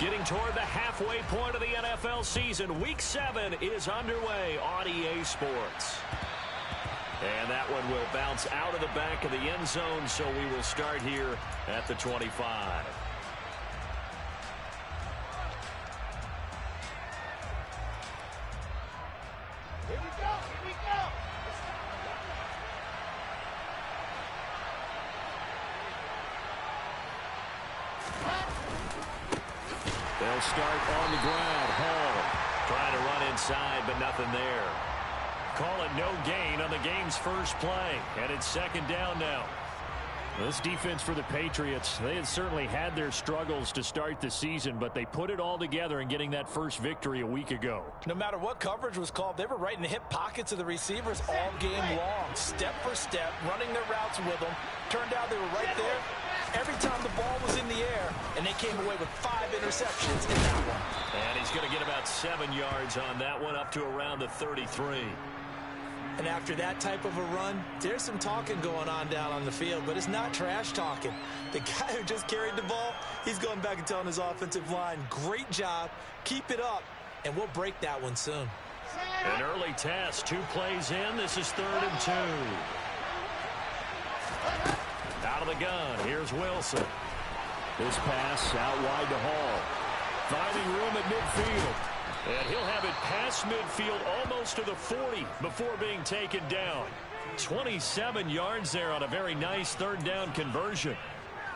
Getting toward the halfway point of the NFL season. Week 7 is underway on EA Sports. And that one will bounce out of the back of the end zone, so we will start here at the 25. Here we go, here we go. They'll start on the ground. Hall trying to run inside, but nothing there. Call it no gain on the game's first play, and it's second down now. This defense for the Patriots, they had certainly had their struggles to start the season, but they put it all together in getting that first victory a week ago. No matter what coverage was called, they were right in the hip pockets of the receivers all game long, step for step, running their routes with them. Turned out they were right there every time the ball was in the air, and they came away with 5 interceptions in that one. And he's going to get about 7 yards on that one, up to around the 33. And after that type of a run, there's some talking going on down on the field, but it's not trash talking. The guy who just carried the ball, he's going back and telling his offensive line, great job, keep it up, and we'll break that one soon. An early test, 2 plays in. This is 3rd and 2. Out of the gun, here's Wilson. This pass out wide to Hall. Finding room at midfield. And he'll have it past midfield almost to the 40 before being taken down. 27 yards there on a very nice 3rd down conversion.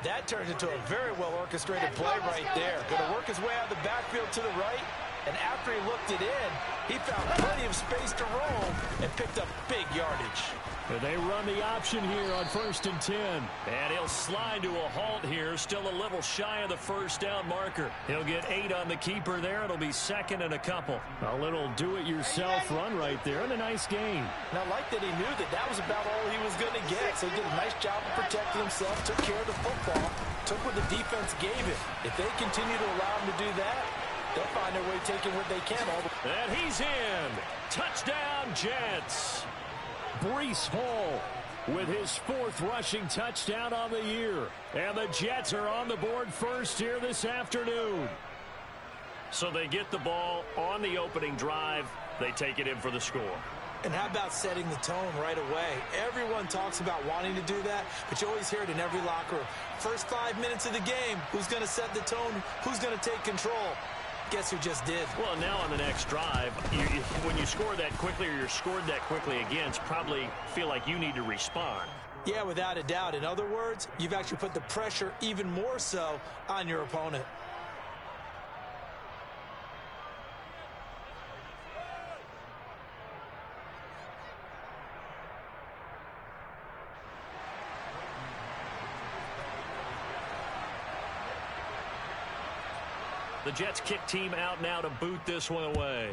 That turned into a very well-orchestrated play right there. Going to work his way out of the backfield to the right. And after he looked it in, he found plenty of space to roam and picked up big yardage. And they run the option here on 1st and 10. And he'll slide to a halt here, still a little shy of the 1st down marker. He'll get 8 on the keeper there. It'll be 2nd and a couple. A little do-it-yourself run right there, and a nice game. And I like that he knew that that was about all he was going to get. So he did a nice job of protecting himself, took care of the football, took what the defense gave him. If they continue to allow him to do that, they'll find their way taking what they can. And he's in. Touchdown, Jets. Breece Hall with his 4th rushing touchdown on the year. And the Jets are on the board first here this afternoon. So they get the ball on the opening drive. They take it in for the score. And how about setting the tone right away? Everyone talks about wanting to do that, but you always hear it in every locker room. First 5 minutes of the game, who's going to set the tone? Who's going to take control? Guess who just did? Well, now on the next drive, when you score that quickly or you're scored that quickly against, probably feel like you need to respond. Yeah, without a doubt. In other words, you've actually put the pressure even more so on your opponent. The Jets kick team out now to boot this one away.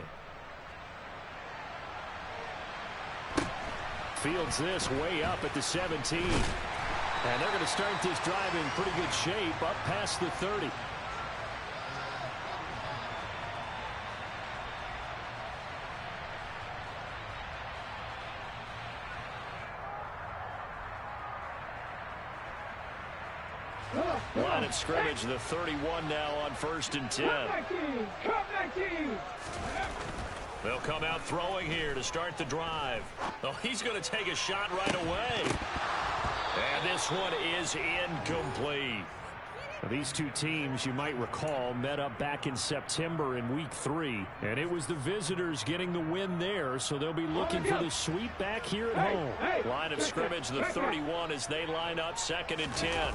Fields this way up at the 17. And they're going to start this drive in pretty good shape up past the 30. Line of scrimmage, the 31 now on 1st and 10. They'll come out throwing here to start the drive. Oh, he's going to take a shot right away. And this one is incomplete. These two teams, you might recall, met up back in September in Week 3. And it was the visitors getting the win there, so they'll be looking for the sweep back here at home. Line of scrimmage, the 31 as they line up 2nd and 10.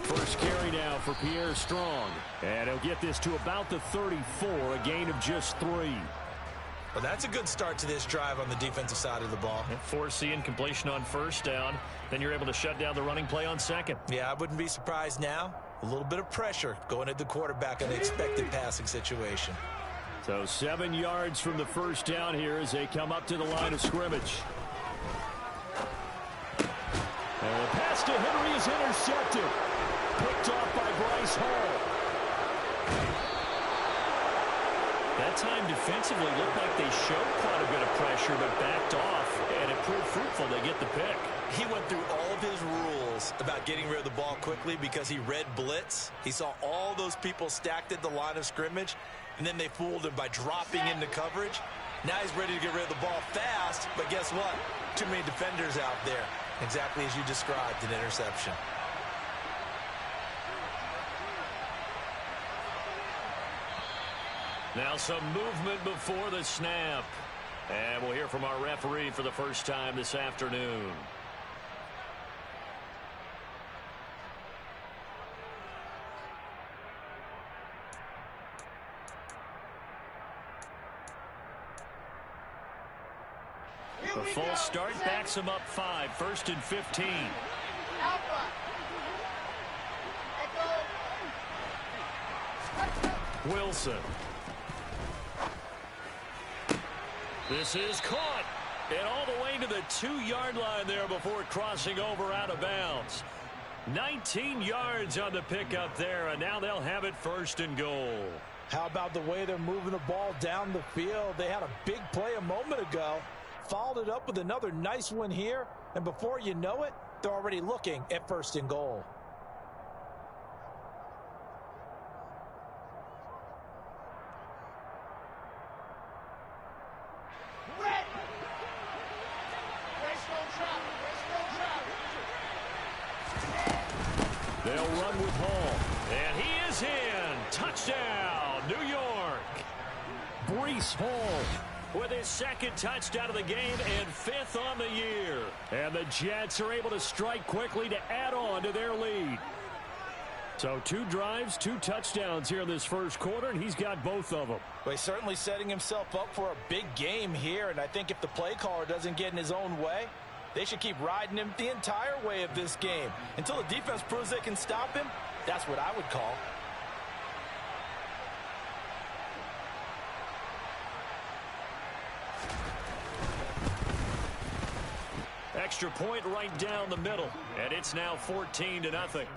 First carry now for Pierre Strong. And he'll get this to about the 34, a gain of just 3. Well, that's a good start to this drive on the defensive side of the ball. Force the incompletion on 1st down. Then you're able to shut down the running play on 2nd. Yeah, I wouldn't be surprised now. A little bit of pressure going at the quarterback in the expected passing situation. So 7 yards from the 1st down here as they come up to the line of scrimmage. And the pass to Henry is intercepted. Picked off by Bryce Hall. That time defensively looked like they showed quite a bit of pressure but backed off, and it proved fruitful. They get the pick. He went through all of his rules about getting rid of the ball quickly because he read blitz. He saw all those people stacked at the line of scrimmage, and then they fooled him by dropping into coverage. Now he's ready to get rid of the ball fast, but guess what? Too many defenders out there. Exactly as you described, an interception. Now some movement before the snap. And we'll hear from our referee for the first time this afternoon. The full start backs him up 5, 1st and 15. Wilson. This is caught. And all the way to the 2-yard line there before crossing over out of bounds. 19 yards on the pickup there, and now they'll have it 1st and goal. How about the way they're moving the ball down the field? They had a big play a moment ago, followed it up with another nice one here, and before you know it, they're already looking at 1st and goal. They'll run with Hall. And he is in. Touchdown, New York. Breece Hall with his 2nd touchdown of the game and 5th on the year. And the Jets are able to strike quickly to add on to their lead. So 2 drives, 2 touchdowns here in this first quarter, and he's got both of them. Well, he's certainly setting himself up for a big game here, and I think if the play caller doesn't get in his own way, they should keep riding him the entire way of this game. Until the defense proves they can stop him, that's what I would call. Extra point right down the middle, and it's now 14-0.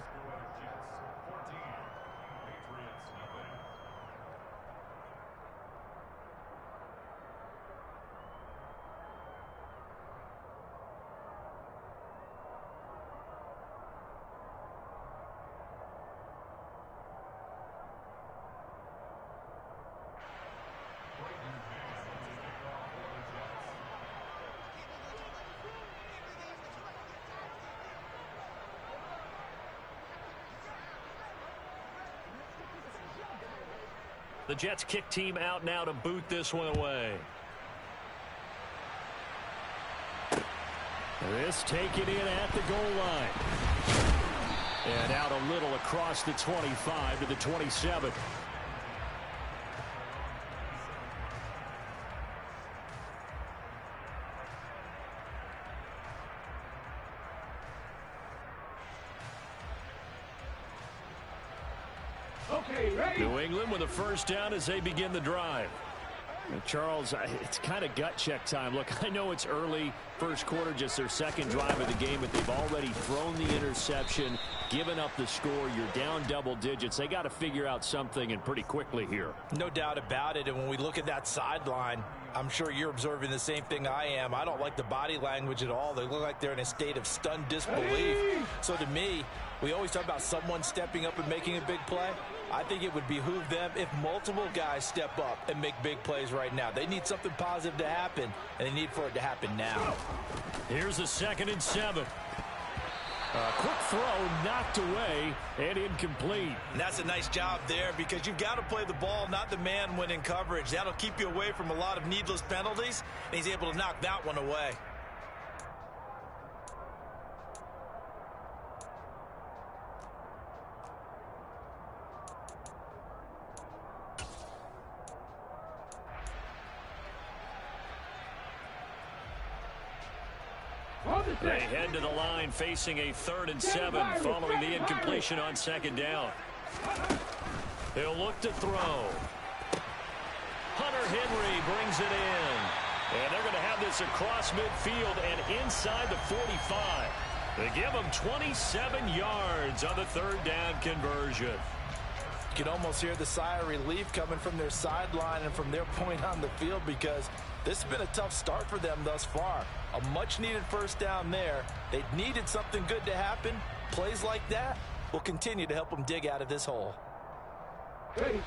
The Jets kick team out now to boot this one away. This taken in at the goal line. And out a little across the 25 to the 27. New England with a 1st down as they begin the drive. And Charles, it's kind of gut check time. Look, I know it's early, first quarter, just their 2nd drive of the game, but they've already thrown the interception, given up the score. You're down double digits. They got to figure out something, and pretty quickly here. No doubt about it. And when we look at that sideline, I'm sure you're observing the same thing I am. I don't like the body language at all. They look like they're in a state of stunned disbelief. So to me, we always talk about someone stepping up and making a big play. I think it would behoove them if multiple guys step up and make big plays right now. They need something positive to happen, and they need for it to happen now. Here's a 2nd and 7. A quick throw knocked away and incomplete. And that's a nice job there because you've got to play the ball, not the man when in coverage. That'll keep you away from a lot of needless penalties, and he's able to knock that one away. They head to the line facing a 3rd and 7 following the incompletion on 2nd down. He'll look to throw. Hunter Henry brings it in. And they're going to have this across midfield and inside the 45. They give him 27 yards on the 3rd down conversion. You can almost hear the sigh of relief coming from their sideline and from their point on the field, because this has been a tough start for them thus far. A much-needed first down there. They needed something good to happen. Plays like that will continue to help them dig out of this hole.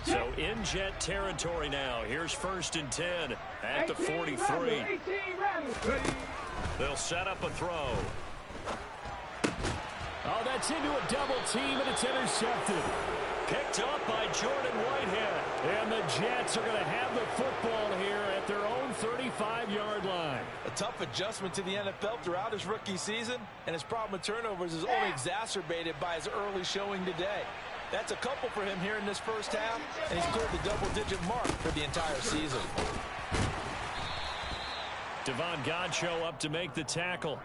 So in Jet territory now. Here's 1st and 10 at the 43. They'll set up a throw. Oh, that's into a double team, and it's intercepted. Picked up by Jordan Whitehead. And the Jets are going to have the football here at their own 35-yard line. A tough adjustment to the NFL throughout his rookie season, and his problem with turnovers is only exacerbated by his early showing today. That's a couple for him here in this first half, and he's cleared the double-digit mark for the entire season. Devon Godchaux up to make the tackle.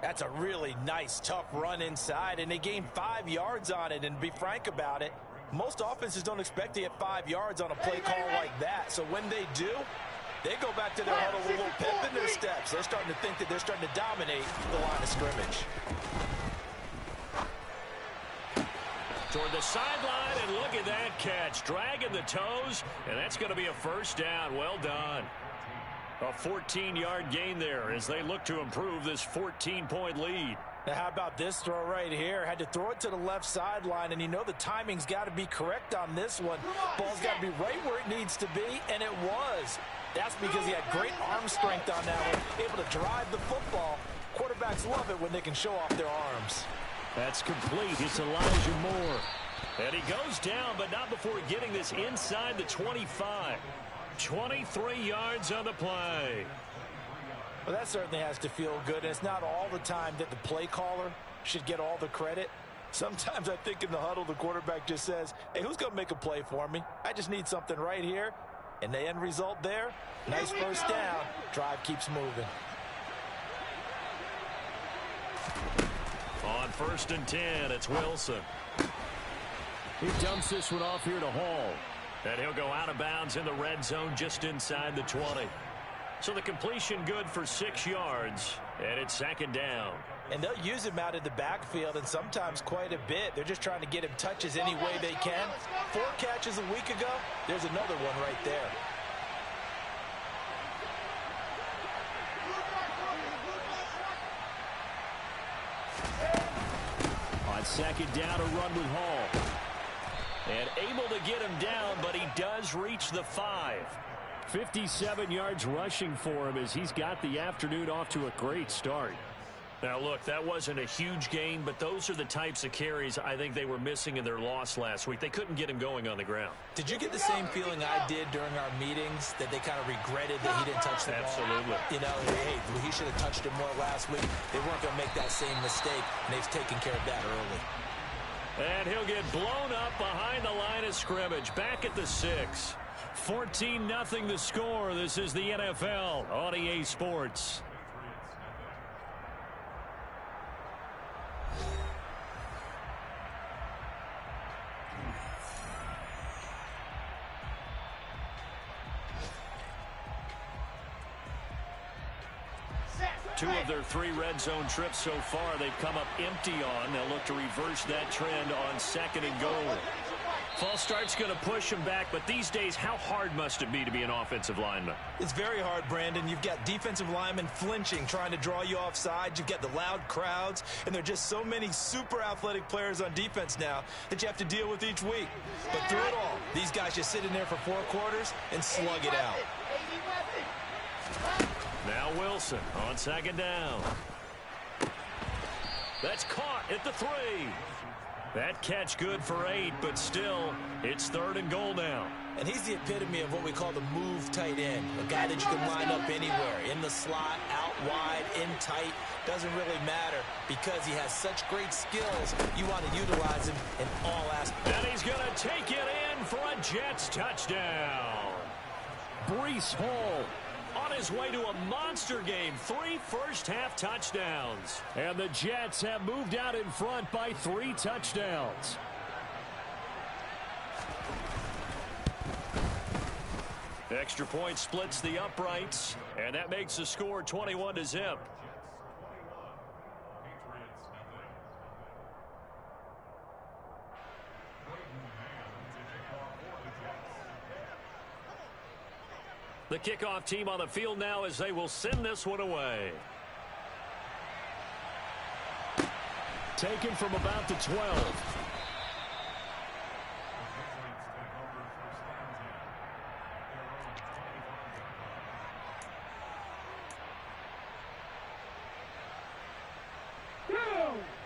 That's a really nice, tough run inside, and they gained 5 yards on it. And to be frank about it, most offenses don't expect to get 5 yards on a play call like that. So when they do, they go back to their huddle with a little pep in their steps. They're starting to think that they're starting to dominate the line of scrimmage. Toward the sideline, and look at that catch. Dragging the toes, and that's going to be a first down. Well done. A 14-yard gain there as they look to improve this 14-point lead. Now, how about this throw right here? Had to throw it to the left sideline, and you know the timing's got to be correct on this one. Ball's got to be right where it needs to be, and it was. That's because he had great arm strength on that one, able to drive the football. Quarterbacks love it when they can show off their arms. That's complete. It's Elijah Moore. And he goes down, but not before getting this inside the 25. 23 yards on the play. Well, that certainly has to feel good. And it's not all the time that the play caller should get all the credit. Sometimes I think in the huddle, the quarterback just says, hey, who's going to make a play for me? I just need something right here. And the end result there, nice first down. Drive keeps moving. On 1st and 10, it's Wilson. He dumps this one off here to Hall. And he'll go out of bounds in the red zone just inside the 20. So the completion good for 6 yards, and it's 2nd down. And they'll use him out of the backfield, and sometimes quite a bit. They're just trying to get him touches any way they can. 4 catches a week ago. There's another one right there. On 2nd down, a run with Hall. And able to get him down, but he does reach the 5. 57 yards rushing for him as he's got the afternoon off to a great start. Now, look, that wasn't a huge gain, but those are the types of carries I think they were missing in their loss last week. They couldn't get him going on the ground. Did you get the same feeling I did during our meetings, that they kind of regretted that he didn't touch the ball? Absolutely. You know, hey, he should have touched it more last week. They weren't going to make that same mistake, and they've taken care of that early. And he'll get blown up behind the line of scrimmage. Back at the 6. 14-0 the score. This is the NFL on EA Sports. Two of their 3 red zone trips so far they've come up empty on. They'll look to reverse that trend on 2nd and goal. False start's going to push him back, but these days, how hard must it be to be an offensive lineman? It's very hard, Brandon. You've got defensive linemen flinching, trying to draw you offside. You've got the loud crowds, and there are just so many super athletic players on defense now that you have to deal with each week. But through it all, these guys just sit in there for 4 quarters and slug it out. Now Wilson on 2nd down. That's caught at the 3. That catch good for 8, but still, it's 3rd and goal now. And he's the epitome of what we call the move tight end. A guy that you can line up anywhere, in the slot, out wide, in tight. Doesn't really matter because he has such great skills. You want to utilize him in all aspects. And he's going to take it in for a Jets touchdown. Breece Hall on his way to a monster game. 3 first-half touchdowns. And the Jets have moved out in front by 3 touchdowns. Extra point splits the uprights, and that makes the score 21-0. The kickoff team on the field now as they will send this one away. Taken from about the 12.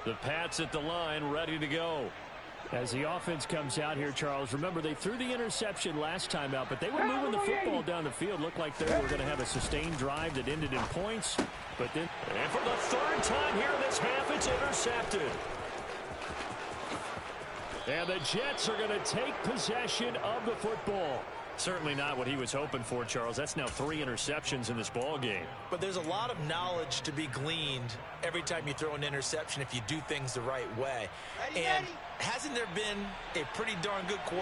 The Pats at the line, ready to go. As the offense comes out here, Charles, remember they threw the interception last time out, but they were moving the football down the field. Looked like they were going to have a sustained drive that ended in points. But then, and for the third time here this half, it's intercepted. And the Jets are going to take possession of the football. Certainly not what he was hoping for, Charles. That's now 3 interceptions in this ball game. But there's a lot of knowledge to be gleaned every time you throw an interception if you do things the right way. And hasn't there been a pretty darn good quarterback